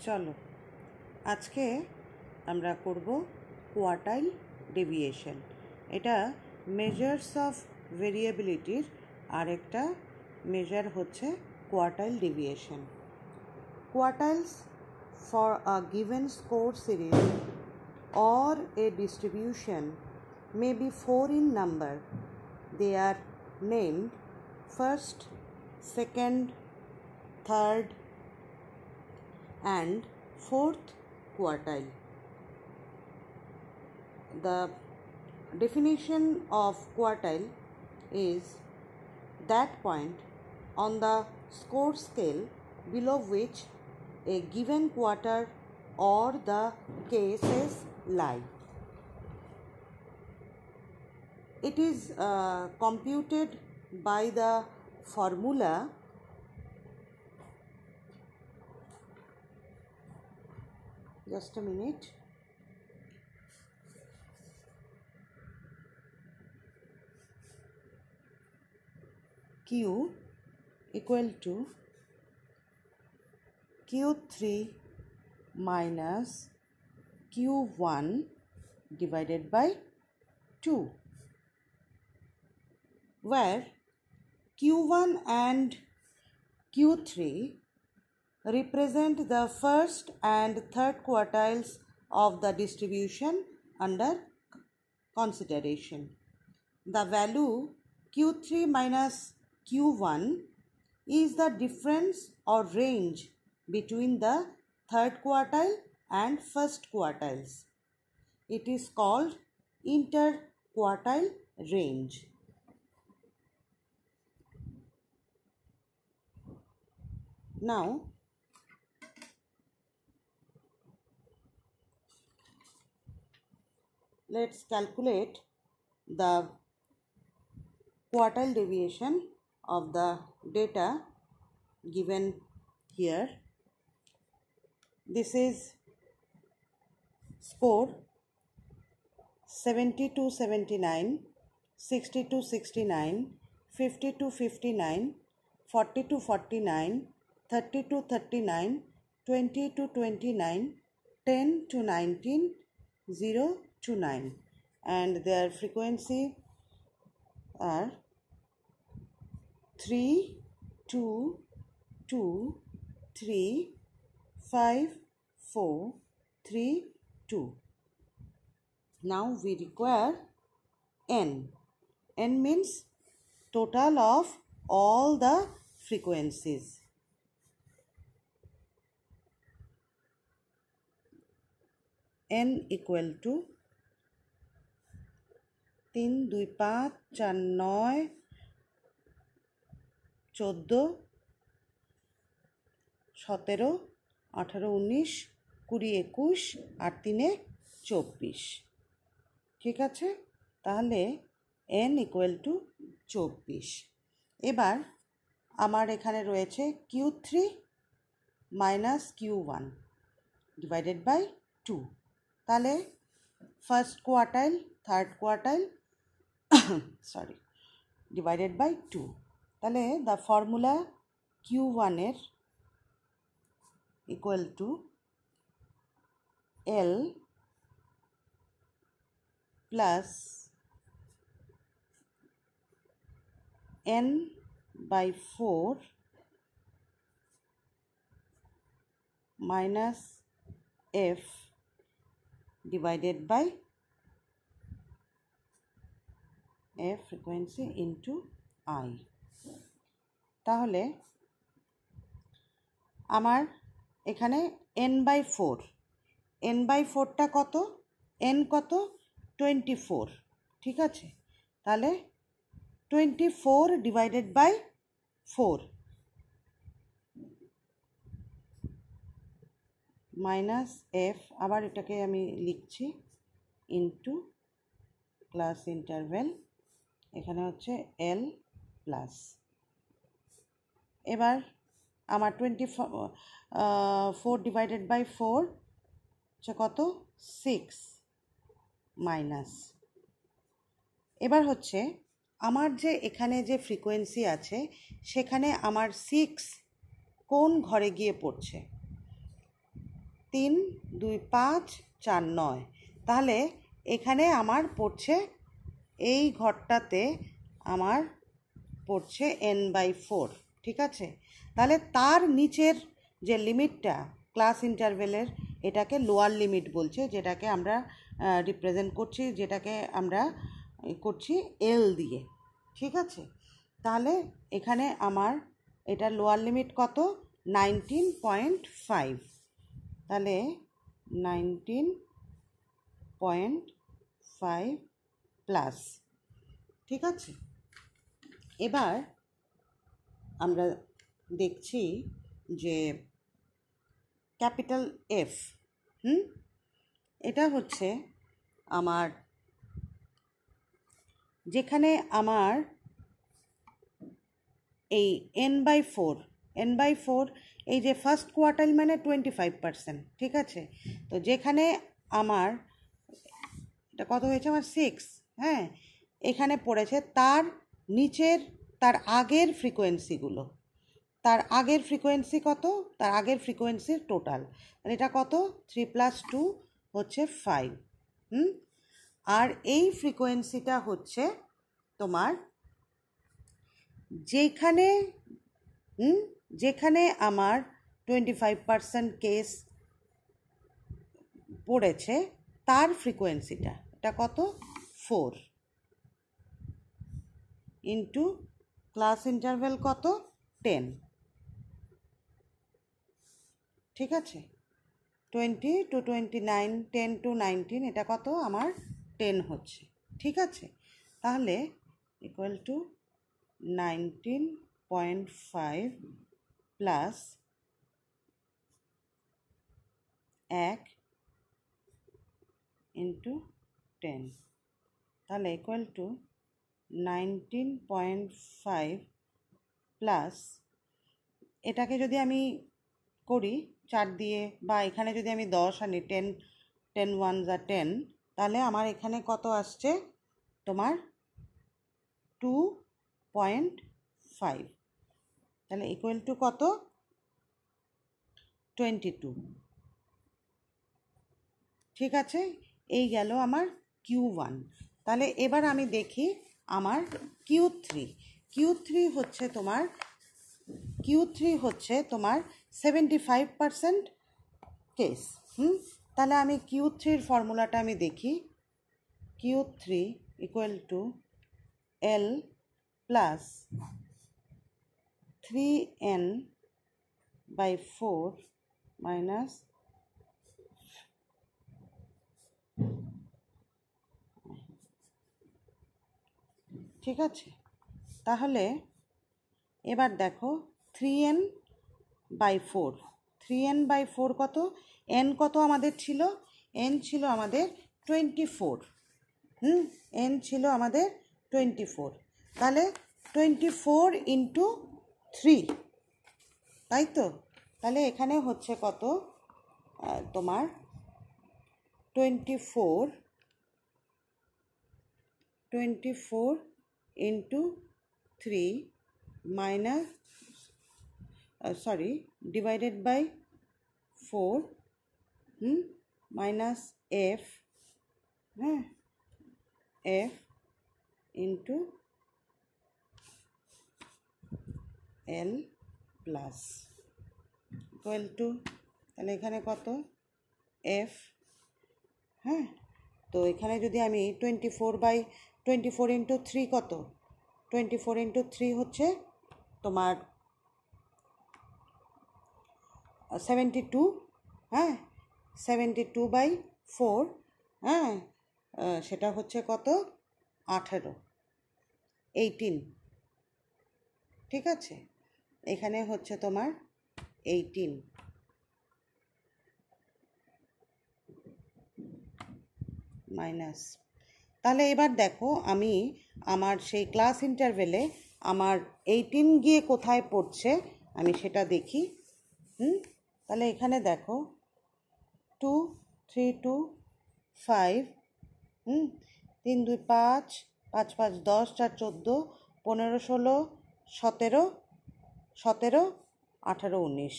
চলো আজকে আমরা করব কোয়ার্টাইল ডেভিয়েশন। এটা মেজার্স অফ ভেরিয়েবিলিটির আরেকটা মেজার হচ্ছে quartile deviation. Quartiles for a given score series or a distribution may be 4 in number. They are named first, second, third and fourth quartile. The definition of quartile is that point on the score scale below which a given quarter or the cases lie. It is computed by the formula just a minute. Q equal to Q3 minus Q1 divided by 2, where Q1 and Q3 represent the first and third quartiles of the distribution under consideration. The value Q3 minus Q1 is the difference or range between the third quartile and first quartiles. It is called interquartile range. Now, let's calculate the quartile deviation of the data given here. This is score 70-79, 60-69, 50-59, 40-49, 30-39, 20-29, 10-19, 0-9, and their frequency are 3, 2, 2, 3, 5, 4, 3, 2. Now we require n. N means total of all the frequencies. N equal to 3, 2, 5, 4, 9, 14, 17, 18, 19, 20, 21 আর 3 24। ঠিক আছে, তাহলে n equal to 24। এবার আমার এখানে রয়েছে Q3 minus Q1 divided by 2। তাহলে first quartile third quartile divided by 2। তাহলে the formula Q1 এর equal to L plus n by 4 minus f divided by f frequency into I। তাহলে আমার এখানে n by 4, n by 4টা কত, n কত 24। ঠিক আছে, তাহলে 24 ডিভাইডেড বাই 4 মাইনাস এফ, আবার এটাকে আমি লিখছি ইন্টু ক্লাস ইন্টারভেল, এখানে হচ্ছে এল প্লাস। এবার আমার 24 ডিভাইডেড বাই 4 হচ্ছে কত 6 মাইনাস। এবার হচ্ছে আমার যে এখানে যে ফ্রিকোয়েন্সি আছে সেখানে আমার 6 কোন ঘরে গিয়ে পড়ছে, 3 2 5 4 9, তাহলে এখানে আমার পড়ছে এই ঘরটাতে আমার পড়ছে n/4, ঠিক আছে। তাহলে তার নিচের যে লিমিটটা ক্লাস ইন্টারভেলের, এটাকে লোয়ার লিমিট বলছে, যেটাকে আমরা রিপ্রেজেন্ট করছি, যেটাকে আমরা করছি এল দিয়ে, ঠিক আছে। তাহলে এখানে আমার এটা লোয়ার লিমিট কত, 19.5, তাহলে 19.5 প্লাস, ঠিক আছে। এবার আমরা দেখছি যে ক্যাপিটাল এফ, এটা হচ্ছে আমার, যেখানে আমার এই n/4 এই যে ফার্স্ট কোয়ার্টাইল মানে 25%, ঠিক আছে। তো যেখানে আমার এটা কত হয়েছে, আমার 6, হ্যাঁ, এখানে পড়েছে তার নিচের, তার আগের ফ্রিকোয়েন্সিগুলো, তার আগের ফ্রিকোয়েন্সি কত, তার আগের ফ্রিকোয়েন্সির টোটাল, এটা কত, 3 + 2 হচ্ছে 5, আর এই ফ্রিকোয়েন্সিটা হচ্ছে তোমার যেখানে যেখানে আমার 25% কেস পড়েছে, তার ফ্রিকোয়েন্সিটা, এটা কত, 4 ইন্টু ক্লাস ইন্টারভ্যাল কত, 10, ঠিক আছে। 20 to 29, 10 to 19, এটা কত আমার 10 হচ্ছে, ঠিক আছে। তাহলে ইকুয়াল টু 19.5 প্লাস 1 ইন্টু 10, তাহলে ইকুয়াল টু 19.5 প্লাস, এটাকে যদি আমি করি 4 দিয়ে, বা এখানে যদি আমি 10 আনি, 10 1 = 10, তাহলে আমার এখানে কত আসছে তোমার 2.5, তাহলে ইকুয়াল টু কত, 22, ঠিক আছে। এই গেল আমার Q1। তাহলে এবার আমি দেখি আমার Q3 হচ্ছে তোমার 75% কেস, তাহলে আমি Q3-র ফর্মুলাটা আমি দেখি। Q3 equal to L plus 3n/4 minus ঠিক আছে। তাহলে এবার দেখো 3n/4 কত, n কত আমাদের ছিল, n ছিল আমাদের 24, n ছিল আমাদের 24, তাহলে 24 ইন্টু 3, তাই তো। তাহলে এখানে হচ্ছে কত, তোমার 24 into 3 minus divided by 4, minus f, হ্যাঁ, f into L plus equal to, তাহলে এখানে কত, f, হ্যাঁ। তো এখানে যদি আমি 24 ইন্টু 3 কত, 24 ইন্টু 3 হচ্ছে তোমার 72, হ্যাঁ, 72/4, হ্যাঁ, সেটা হচ্ছে কত, 18, ঠিক আছে। এখানে হচ্ছে তোমার 18 মাইনাস, তাহলে এবার দেখো আমি আমার সেই ক্লাস ইন্টারভেলে আমার 18 গিয়ে কোথায় পড়ছে আমি সেটা দেখি। তাহলে এখানে দেখো 2 3 2 5, 3 2 5, 5 5 10, 4 14, 15 16 17 17 18 19,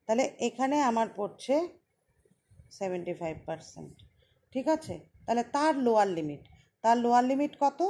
তাহলে এখানে আমার পড়ছে 75%, ঠিক আছে। তাহলে তার লোয়ার লিমিট কত?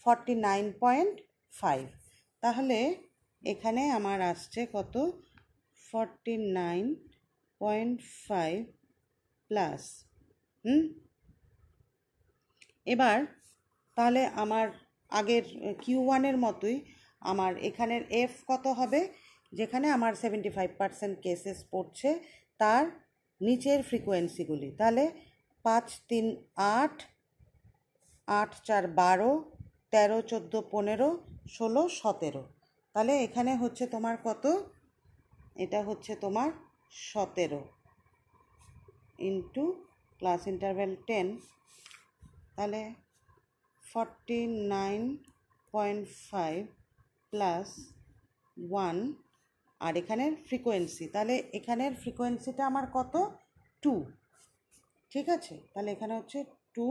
49.5। তাহলে এখানে আমার আসছে কত? 49.5 প্লাস এবার তাহলে আমার আগের Q1-এর মতোই আমার এখানের এফ কত হবে? যেখানে আমার 75% কেসেস পড়ছে তার নিচের ফ্রিকোয়েন্সিগুলি। তাহলে 5 3 8, 8 4 12, 13 14 15 16 17। তাহলে এখানে হচ্ছে তোমার কত? এটা হচ্ছে তোমার 17 ইন্টু ক্লাস ইন্টারভ্যাল 10, তাহলে 49.5 প্লাস 1 আর এখানের ফ্রিকোয়েন্সি, তাহলে এখানের ফ্রিকোয়েন্সিটা আমার কত? 2, ঠিক আছে। তাহলে এখানে হচ্ছে 2,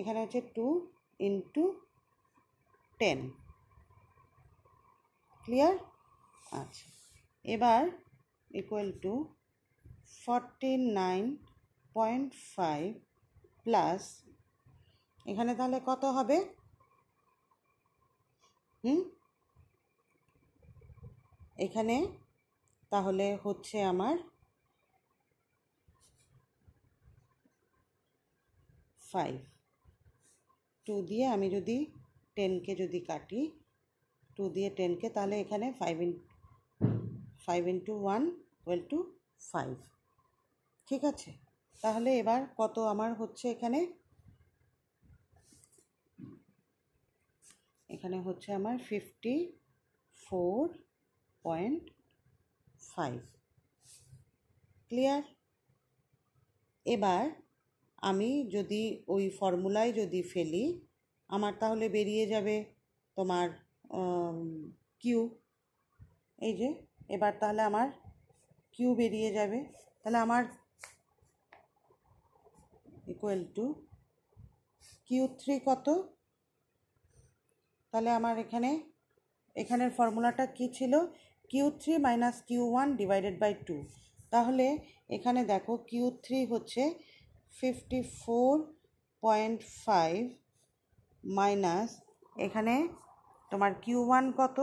এখানে হচ্ছে 2 ইন্টু 10, ক্লিয়ার? আচ্ছা, এবার ইকুয়াল টু 49.5 প্লাস এখানে তাহলে কত হবে? এখানে তাহলে হচ্ছে আমার 5, 2 দিয়ে আমি যদি 10কে যদি কাটি, 2 দিয়ে 10কে, তাহলে এখানে 5 ইন্টু 1 ইকুয়াল টু 5, ঠিক আছে। তাহলে এবার কত আমার হচ্ছে এখানে হচ্ছে আমার 54.5, ক্লিয়ার? এবার আমি যদি ওই ফর্মুলায় যদি ফেলি, আমার তাহলে বেরিয়ে যাবে তোমার কিউ, এই যে এবার তাহলে আমার কিউ বেরিয়ে যাবে। তাহলে আমার ইকুয়াল টু Q3 কত? তাহলে আমার এখানের ফর্মুলাটা কি ছিল? Q3 minus Q1 divided by 2। তাহলে এখানে দেখো Q3 হচ্ছে 54.5 মাইনাস এখানে তোমার Q1 কত?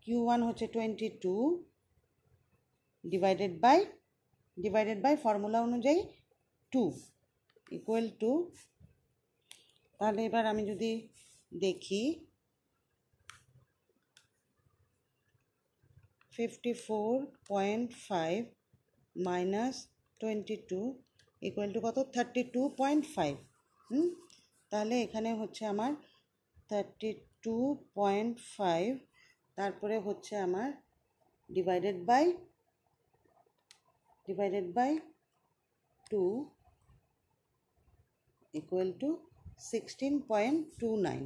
Q1 হচ্ছে 22 ডিভাইডেড বাই ফর্মুলা অনুযায়ী 2 ইকুয়াল টু, তাহলে এবার আমি যদি দেখি 54.5 মাইনাস 22 ইকুয়াল টু কত? 32.5। তাহলে এখানে হচ্ছে আমার 32.5, তারপরে হচ্ছে আমার divided by 2 equal to 16.29,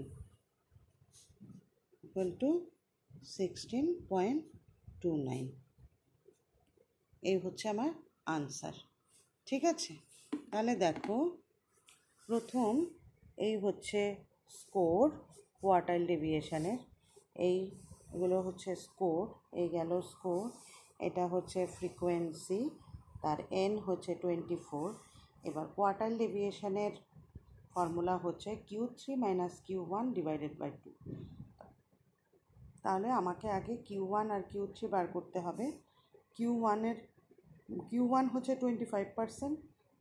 equal to 16.29। এই হচ্ছে আমার আনসার, ঠিক আছে। তাহলে দেখো প্রথম এই হচ্ছে স্কোর কোয়ার্টাইল ডেভিয়েশনের, এইগুলো হচ্ছে স্কোর, এই গেল স্কোর, এটা হচ্ছে ফ্রিকোয়েন্সি, তার এন হচ্ছে 24। এবার কোয়ার্টাইল ডেভিয়েশনের ফর্মুলা হচ্ছে Q3 minus Q1 divided by 2। তাহলে আমাকে আগে Q1 আর Q3 বার করতে হবে। Q1 হচ্ছে 25%,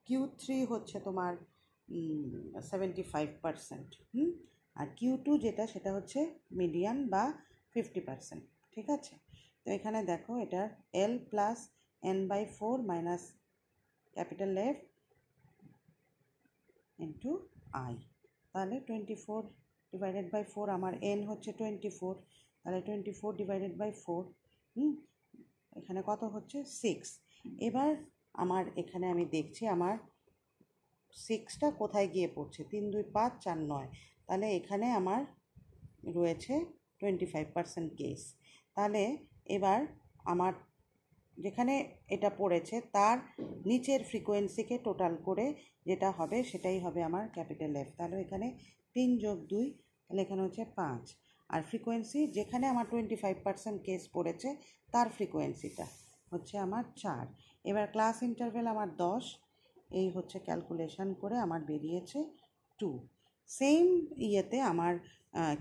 Q3 হচ্ছে তোমার 75%, আর Q2 যেটা সেটা হচ্ছে মিডিয়ান বা 50%, ঠিক আছে। তো এখানে দেখো এটা L plus N/4 minus capital F into I, তাহলে 24 ডিভাইডেড বাই 4, আমার N হচ্ছে 24, তাহলে 24 ডিভাইডেড বাই 4, এখানে কত হচ্ছে 6। এবার আমার এখানে আমি দেখছি আমার 6টা কোথায় গিয়ে পড়ছে, 3 2 5 4 9, তাহলে এখানে আমার রয়েছে 25% কেস। তাহলে এবার আমার যেখানে এটা পড়েছে তার নিচের ফ্রিকোয়েন্সিকে টোটাল করে যেটা হবে সেটাই হবে আমার ক্যাপিটাল F। তাহলে এখানে 3 যোগ 2, তাহলে এখানে হচ্ছে 5, আর ফ্রিকোয়েন্সি যেখানে আমার 25% কেস পড়েছে তার ফ্রিকোয়েন্সিটা, হচ্ছে আমার 4। এবার ক্লাস ইন্টারভেল আমার 10, এই হচ্ছে ক্যালকুলেশন করে আমার বেরিয়েছে 2। সেম ইয়েতে আমার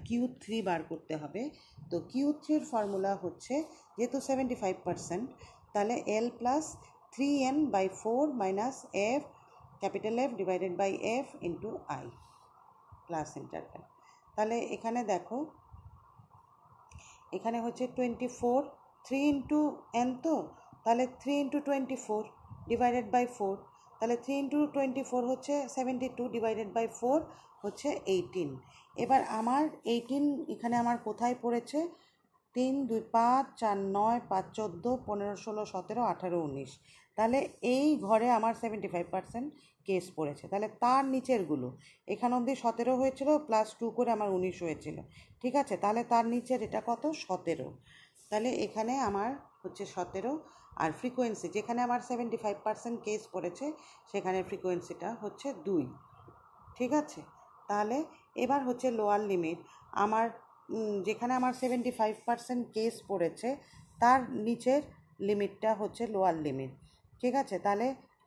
Q3 বার করতে হবে। তো Q3-র ফর্মুলা হচ্ছে, যেহেতু 75%, তাহলে L plus 3n/4 minus F, capital F divided by F into I, class interval. তাহলে এখানে দেখো, এখানে হচ্ছে 24, 3 ইন্টু n, তো তাহলে 3 ইন্টু 24 ডিভাইডেড বাই 4, তাহলে 3 ইন্টু 24 হচ্ছে 72 ডিভাইডেড বাই 4 হচ্ছে 18। এবার আমার 18 এখানে আমার কোথায় পড়েছে? 3, 2, 5, 4, 9, 5, 14, 15, 16, 17, 18, 19। তাহলে এই ঘরে আমার 75% কেস পড়েছে। তাহলে তার নিচেরগুলো, এখান অবধি 17 হয়েছিল, প্লাস 2 করে আমার 19 হয়েছিল, ঠিক আছে? তাহলে তার নিচের এটা কত? 17। তাহলে এখানে আমার হচ্ছে 17। আর ফ্রিকোয়েন্সি, যেখানে আমার 75% কেস পড়েছে সেখানে ফ্রিকোয়েন্সিটা হচ্ছে 2, ঠিক আছে? তাহলে এবার হচ্ছে লোয়ার লিমিট। আমার যেখানে আমার 75% কেস পড়েছে তার নিচের লিমিটটা হচ্ছে লোয়ার লিমিট, ঠিক আছে? তাহলে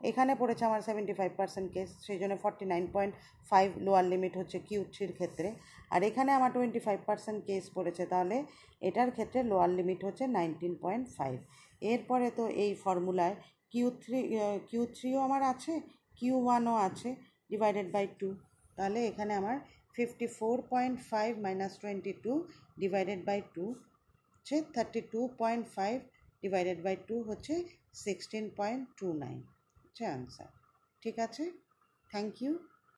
এখানে পড়েছে আমার 75% কেস, সেই জন্য 49.5 লোয়ার লিমিট হচ্ছে Q3-র ক্ষেত্রে। আর এখানে আমার 25% কেস পড়েছে, তাহলে এটার ক্ষেত্রে লোয়ার লিমিট হচ্ছে 19.5। এরপরে তো এই ফর্মুলায় Q3ও আমার আছে, Q1ও আছে, ডিভাইডেড বাই 2। তাহলে এখানে আমার 54.5 মাইনাস 22 ডিভাইডেড বাই 2 হচ্ছে 32.5 ডিভাইডেড বাই 2 হচ্ছে 16.29 হচ্ছে অ্যান্সার, ঠিক আছে? Thank you.